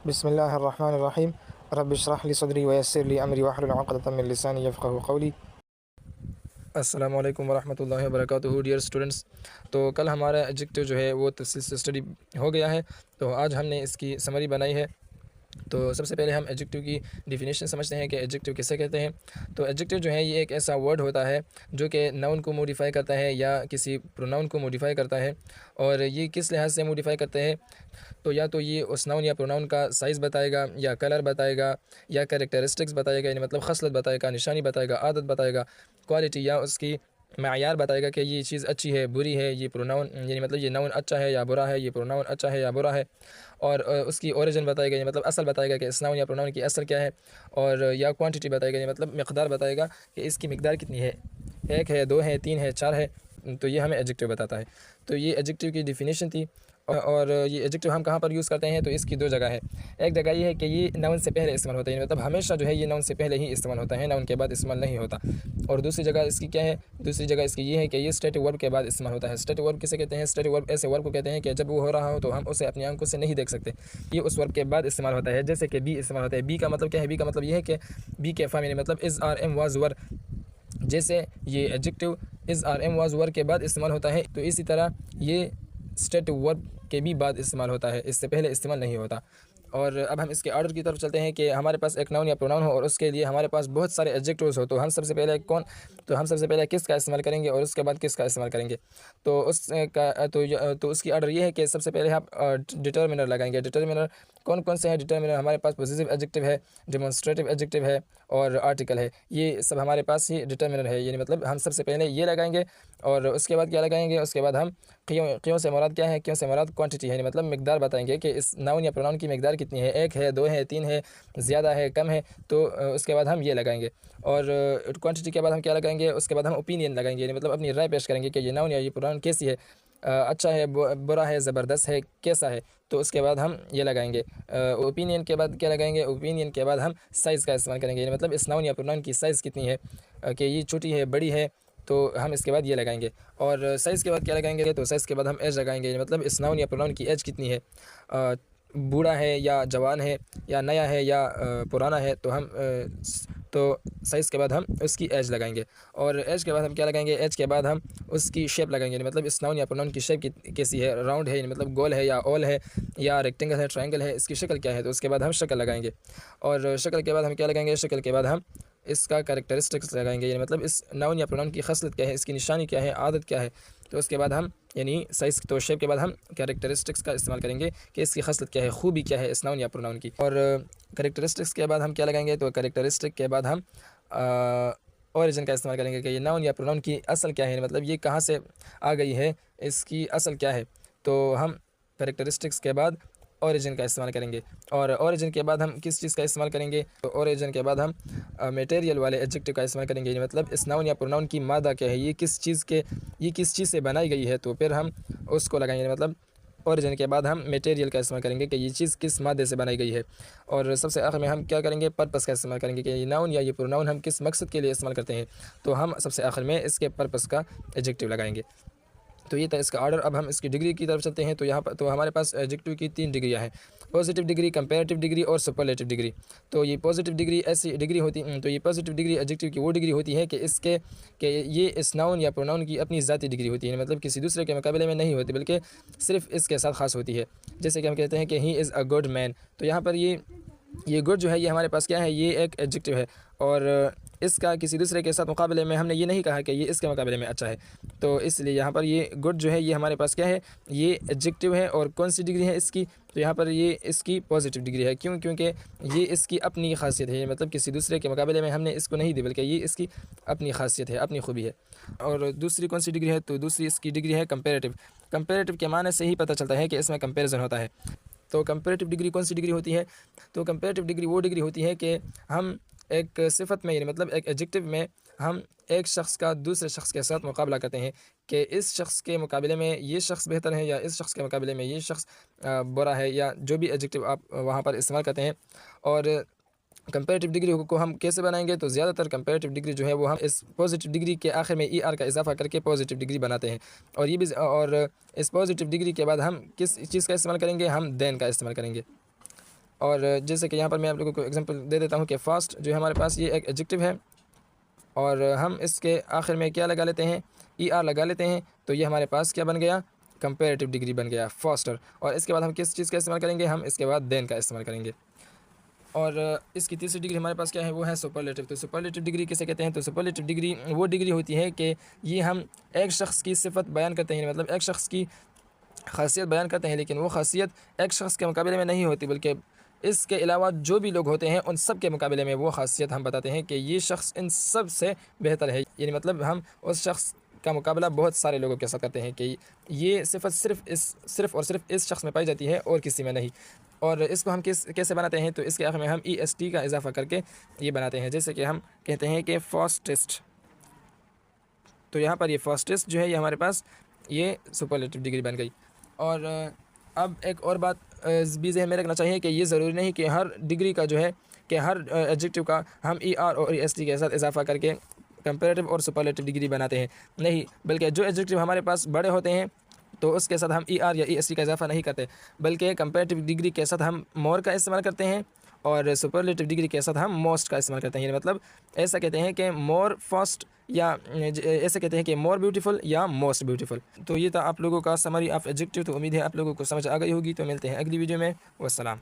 बिस्मिल्लाहिर्रहमानिर्रहीम रब्बिश्रह ली सदरी वयस्सिर ली अमरी वाहलुल उक़दतम मिन लिसानी यफ़क़हू क़ौली। अस्सलामु अलैकुम वरहमतुल्लाहि वबरकातुहू। डियर स्टूडेंट्स, तो कल हमारा एडजेक्टिव जो है वो तफसील से स्टडी हो गया है। तो आज हमने इसकी समरी बनाई है। तो सबसे पहले हम एडजेक्टिव की डेफिनेशन समझते हैं कि एडजेक्टिव किसे कहते हैं। तो एडजेक्टिव जो है ये एक ऐसा वर्ड होता है जो कि नाउन को मॉडिफाई करता है या किसी प्रोनाउन को मॉडिफाई करता है। और ये किस लिहाज से मॉडिफाई करते हैं, तो या तो ये उस नाउन या प्रोनाउन का साइज़ बताएगा, या कलर बताएगा, या कैरेक्टरिस्टिक्स बताएगा, यानी मतलब खसलत बताएगा, निशानी बताएगा, आदत बताएगा, क्वालिटी या उसकी मायार बताएगा कि ये चीज़ अच्छी है, बुरी है। ये प्रोनाउन यानी मतलब ये नाउन अच्छा है या बुरा है, ये प्रोनाउन अच्छा है या बुरा है। और उसकी ओरिजिन बताएगा, यानी मतलब असल बताएगा कि इस नाउन या प्रोनाउन की असल क्या है। और या क्वांटिटी बताएगा, यानी मतलब मकदार बताएगा कि इसकी मकदार कितनी है, 1 है, 2 है, 3 है, 4 है। तो ये हमें एडजेक्टिव बताता है। तो ये एडजेक्टिव की डेफिनेशन थी। और ये एडजेक्टिव हम कहाँ पर यूज़ करते हैं, तो इसकी 2 जगह है। एक जगह ये है कि ये नाउन से पहले इस्तेमाल होता है, मतलब हमेशा जो है ये नाउन से पहले ही इस्तेमाल होता है, नाउन के बाद इस्तेमाल नहीं होता। और दूसरी जगह इसकी क्या है, दूसरी जगह इसकी ये है कि ये स्टैटिक वर्ब के बाद इस्तेमाल होता है। स्टैटिक वर्ब किसे कहते हैं, स्टैटिक वर्ब ऐसे वर्ब को कहते हैं कि जब वो हो रहा हो तो हम उसे अपनी आंखों से नहीं देख सकते। ये उस वर्ब के बाद इस्तेमाल होता है। जैसे कि बी इस्तेमाल होता है। बी का मतलब क्या है, बी का मतलब ये है कि बी के फॉर्म, यानी मतलब is are am was were. जैसे ये adjective is are am was were के बाद इस्तेमाल होता है, तो इसी तरह ये स्टैटिक वर्ब के भी बाद इस्तेमाल होता है, इससे पहले इस्तेमाल नहीं होता। और अब हम इसके ऑर्डर की तरफ चलते हैं कि हमारे पास एक नाउन या प्रोनाउन हो और उसके लिए हमारे पास बहुत सारे एडजेक्टिव्स हो। तो हम सबसे पहले किसका इस्तेमाल करेंगे और उसके बाद किसका इस्तेमाल करेंगे। तो उसकी ऑर्डर ये है कि सबसे पहले आप डिटर्मिनर लगाएंगे। डिटर्मिनर कौन कौन से हैं डिटर्मिनर, हमारे पास पॉजिटिव एडजेक्टिव है, डेमोन्स्ट्रेटिव एडजेक्टिव है और आर्टिकल है। ये सब हमारे पास ही डिटर्मिनर है, यानी मतलब हम सबसे पहले ये लगाएंगे और उसके बाद क्या लगाएंगे, उसके बाद हम क्यों से मुराद क्या है, क्यों से मुराद क्वांटिटी है, यानी मतलब मकदार बताएंगे कि इस नाउन या प्रोनाउन की मकदार कितनी है, 1 है, 2 है, 3 है, ज़्यादा है, कम है। तो उसके बाद हम ये लगाएंगे। और क्वांटिटी के बाद हम क्या लगाएंगे, उसके बाद हम ओपिनियन लगाएंगे, यानी मतलब अपनी राय पेश करेंगे कि ये नाउन या ये प्रोनाउन कैसी है, अच्छा है, बुरा है, ज़बरदस्त है, कैसा है। तो उसके बाद हम ये लगाएंगे। ओपिनियन के बाद क्या लगाएंगे, ओपिनियन के बाद हम साइज़ का इस्तेमाल करेंगे, यानी मतलब इस नाउन या प्रोनाउन की साइज़ कितनी है, कि ये छोटी है, बड़ी है। तो हम इसके बाद ये लगाएंगे। और साइज़ के बाद क्या लगाएंगे, तो साइज़ के बाद हम एज लगाएंगे, यानी मतलब इस नाउन या प्रोनाउन की एज कितनी है, बूढ़ा है या जवान है या नया है या पुराना है। तो साइज़ के बाद हम उसकी एज लगाएंगे। और एज के बाद हम क्या लगाएंगे, एज के बाद हम उसकी शेप लगाएंगे, मतलब इस नाउन या प्रोनाउन की शेप कैसी है, राउंड है, मतलब गोल है या ओल है या रेक्टेंगल है, ट्रायंगल है, इसकी शक्ल क्या है। तो उसके बाद हम शक्ल लगाएंगे। और शक्ल के बाद हम क्या लगाएंगे, शक्ल के बाद हम इसका कैरेक्टरिस्टिक्स लगाएंगे, यानी मतलब इस नाउन या प्रोनाउन की खसलत क्या है, इसकी निशानी क्या है, आदत क्या है। तो उसके बाद हम यानी साइज़ तो शेप के बाद हम कैरेक्टरिस्टिक्स का इस्तेमाल करेंगे कि इसकी खसलत क्या है, खूबी क्या है इस नाउन या प्रोनाउन की। और कैरेक्टरिस्टिक्स के बाद हम क्या लगाएंगे, तो कैरेक्टरिस्टिक के बाद हम ओरिजिन का इस्तेमाल करेंगे कि ये नाउन या प्रोनाउन की असल क्या है, मतलब ये कहाँ से आ गई है, इसकी असल क्या है। तो हम कैरेक्टरिस्टिक्स के बाद ओरिजिन का इस्तेमाल करेंगे। और ओरिजिन के बाद हम किस चीज़ का इस्तेमाल करेंगे, तो ओरिजिन के बाद हम मटेरियल वाले एडजेक्टिव का इस्तेमाल करेंगे, मतलब इस नाउन या प्रोनाउन की मादा क्या है, ये किस चीज़ से बनाई गई है, तो फिर हम उसको लगाएंगे। मतलब ओरिजिन के बाद हम मटेरियल का इस्तेमाल करेंगे कि ये चीज़ किस मादे से बनाई गई है। और सबसे आखिर में हम क्या करेंगे, पर्पस का इस्तेमाल करेंगे कि ये नाउन या ये प्रोनाउन हम किस मकसद के लिए इस्तेमाल करते हैं। तो हम सबसे आखिर में इसके पर्पस का एडजेक्टिव लगाएंगे। तो ये था इसका ऑर्डर। अब हम इसकी डिग्री की तरफ चलते हैं। तो यहाँ पर तो हमारे पास एडजेक्टिव की 3 डिग्रियाँ हैं, पॉजिटिव डिग्री, कंपैरेटिव डिग्री और सुपरलेटिव डिग्री। तो ये पॉजिटिव डिग्री ऐसी डिग्री होती तो ये पॉजिटिव डिग्री एडजेक्टिव की वो डिग्री होती है कि ये इस नाउन या प्रोनाउन की अपनी ज़ाती डिग्री होती है, मतलब किसी दूसरे के मुकाबले में नहीं होती, बल्कि सिर्फ इसके साथ ख़ास होती है। जैसे कि हम कहते हैं कि he is a good man. तो यहाँ पर ये गुड जो है ये हमारे पास क्या है, ये एक एडजेक्टिव है। और इसका किसी दूसरे के साथ मुकाबले में हमने ये नहीं कहा कि ये इसके मुकाबले में अच्छा है। तो इसलिए यहाँ पर ये गुड जो है ये हमारे पास क्या है, ये एडजेक्टिव है। और कौन सी डिग्री है इसकी, तो यहाँ पर ये इसकी पॉजिटिव डिग्री है। क्यों, क्योंकि ये इसकी अपनी खासियत है, मतलब किसी दूसरे के मुकाबले में हमने इसको नहीं दी, बल्कि ये इसकी अपनी खासियत है, अपनी खूबी है। और दूसरी कौन सी डिग्री है, तो दूसरी इसकी डिग्री है कंपेरेटिव। कंपेरेटिव के माने से ही पता चलता है कि इसमें कंपेरिजन होता है। तो कंपेरेटिव डिग्री कौन सी डिग्री होती है, तो कंपेरेटिव डिग्री वो डिग्री होती है कि हम एक सिफत में, यानी मतलब एक एडजेक्टिव में हम एक शख्स का दूसरे शख्स के साथ मुकाबला करते हैं कि इस शख्स के मुकाबले में ये शख्स बेहतर है या इस शख्स के मुकाबले में ये शख्स बुरा है, या जो भी एडजेक्टिव आप वहाँ पर इस्तेमाल करते हैं। और कंपेरेटिव डिग्री को हम कैसे बनाएंगे, तो ज़्यादातर कंपेरेटिव डिग्री जो है वो हम इस पॉजिटिव डिग्री के आखिर में ER का इजाफा करके पॉजिटिव डिग्री बनाते हैं। और इस पॉजिटिव डिग्री के बाद हम किस चीज़ का इस्तेमाल करेंगे, हम देन का इस्तेमाल करेंगे। और जैसे कि यहाँ पर मैं आप लोगों को एग्जांपल दे देता हूँ कि फास्ट जो है हमारे पास ये एक एडजेक्टिव है, और हम इसके आखिर में क्या लगा लेते हैं, ई आर लगा लेते हैं, तो ये हमारे पास क्या बन गया, कंपेरेटिव डिग्री बन गया फास्टर। और इसके बाद हम किस चीज़ का इस्तेमाल करेंगे, हम इसके बाद देन का इस्तेमाल करेंगे। और इसकी तीसरी डिग्री हमारे पास क्या है, वो है सुपरलेटिव। तो सुपरलेटिव डिग्री किसे कहते हैं, तो सुपरलेटिव डिग्री वो डिग्री होती है कि ये हम एक शख्स की सिफत बयान करते हैं, मतलब एक शख्स की खासियत बयान करते हैं, लेकिन वो खासियत एक शख्स के मुकाबले में नहीं होती, बल्कि इसके अलावा जो भी लोग होते हैं उन सब के मुकाबले में वो खासियत हम बताते हैं कि ये शख्स इन सब से बेहतर है। यानी मतलब हम उस शख्स का मुकाबला बहुत सारे लोगों के साथ करते हैं कि ये सिफत सिर्फ और सिर्फ इस शख्स में पाई जाती है और किसी में नहीं। और इसको हम कैसे बनाते हैं, तो इसके आखिर में हम EST का इजाफा करके ये बनाते हैं। जैसे कि हम कहते हैं कि फास्टेस्ट, तो यहाँ पर ये फास्टेस्ट जो है ये हमारे पास ये सुपरलेटिव डिग्री बन गई। और अब एक और बात भी ज़हन में रखना चाहिए कि ये ज़रूरी नहीं कि हर डिग्री का जो है कि हर एडजेक्टिव का हम ER और EST के साथ इजाफा करके कंपेरेटिव और सुपरलेटिव डिग्री बनाते हैं, नहीं, बल्कि जो एडजेक्टिव हमारे पास बड़े होते हैं तो उसके साथ हम ER या EST का इजाफा नहीं करते, बल्कि कंपेरेटिव डिग्री के साथ हम मोर का इस्तेमाल करते हैं और सुपरलेटिव डिग्री के साथ हम मोस्ट का इस्तेमाल करते हैं। मतलब ऐसा कहते हैं कि मोर फास्ट, या ऐसे कहते हैं कि मोर ब्यूटीफुल या मोस्ट ब्यूटीफुल। तो ये था आप लोगों का समरी ऑफ एडजेक्टिव। तो उम्मीद है आप लोगों को समझ आ गई होगी। तो मिलते हैं अगली वीडियो में। वस्सलाम।